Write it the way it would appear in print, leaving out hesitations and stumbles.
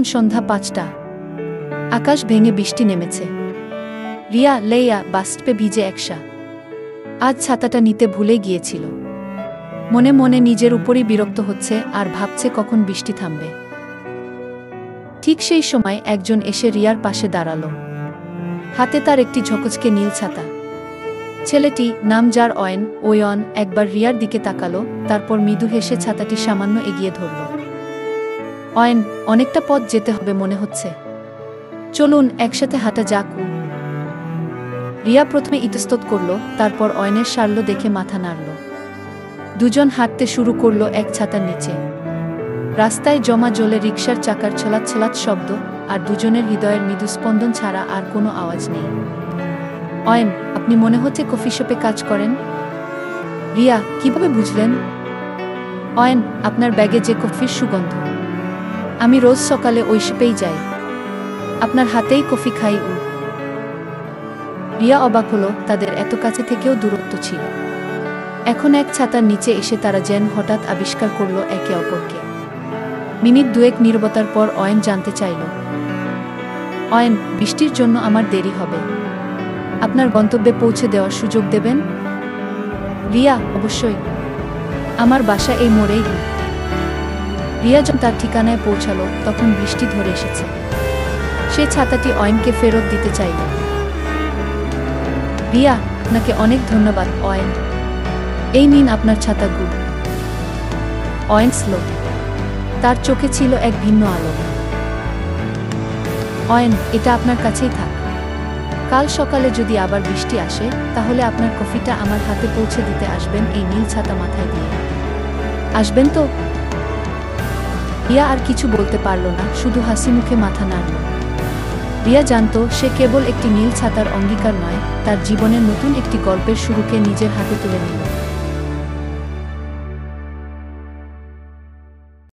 তখন সন্ধ্যা ৫টা। আকাশ ভেঙে বৃষ্টি নেমেছে। রিয়া লেয়া বাস্টপে ভিজে একসা। আজ ছাতাটা নিতে ভুলে গিয়েছিল। মনে মনে নিজের উপরই বিরক্ত হচ্ছে আর ভাবছে কখন বৃষ্টি থামবে। ঠিক সেই সময় একজন এসে রিয়ার পাশে দাঁড়ালো। হাতে তার একটি ঝকঝকে নীল ছাতা। ছেলেটি, নাম যার ওয়ন, একবার রিয়ার দিকে তাকালো, তারপর মৃদু হেসে ছাতাটি সামান্য এগিয়ে ধরল। অয়ন, অনেকটা পথ যেতে হবে মনে হচ্ছে। চলুন একসাথে হাঁটা যাক। রিয়া প্রথমে ইতস্তত করল, তারপর অয়নের সারল দেখে মাথা নাড়ল। দুজন হাঁটতে শুরু করল এক ছাতার নিচে। রাস্তায় জমা জলে রিকশার চাকার ছলাৎ ছলাৎ শব্দ, আর দুজনের হৃদয়ের মৃদু স্পন্দন ছাড়া আর কোনো আওয়াজ নেই। অয়ন, আপনি মনে হচ্ছে কফি শপে কাজ করেন। রিয়া, কিভাবে বুঝলেন? অয়ন, আপনার ব্যাগে যে কফির সুগন্ধ। আমি রোজ সকালে ওই শপেই যাই। আপনার হাতেই কফি খাই। রিয়া অবাক হলো, তাদের এত কাছে থেকেও দূরত্ব ছিল। এখন এক ছাতার নিচে এসে তারা যেন হঠাৎ আবিষ্কার করল একে অপরকে। মিনিট দুয়েক নীরবতার পর অয়ন জানতে চাইল, অয়ন, বৃষ্টির জন্য আমার দেরি হবে। আপনার গন্তব্যে পৌঁছে দেওয়ার সুযোগ দেবেন? রিয়া, অবশ্যই। আমার বাসা এই মোড়েই। রিয়া যখন তার ঠিকানায় পৌঁছালো তখন বৃষ্টি ধরে এসেছে। সে ছাতাটি অয়নকে ফেরত দিতে চাইল। রিয়া, আপনাকে অনেক ধন্যবাদ অয়ন। এই নিন আপনার ছাতা। অয়ন স্লো। তার চোখে ছিল এক ভিন্ন আলো। অয়ন, এটা আপনার কাছেই থাক। কাল সকালে যদি আবার বৃষ্টি আসে তাহলে আপনার কফিটা আমার হাতে পৌঁছে দিতে আসবেন এই নীল ছাতা মাথায় দিয়ে। আসবেন তো? রিয়া আর কিছু বলতে পারল না, শুধু হাসি মুখে মাথা নাড়ল। রিয়া জানত সে কেবল একটি নীল ছাতার অঙ্গীকার নয়, তার জীবনের নতুন একটি গল্পের শুরুকে নিজের হাতে তুলে নিল।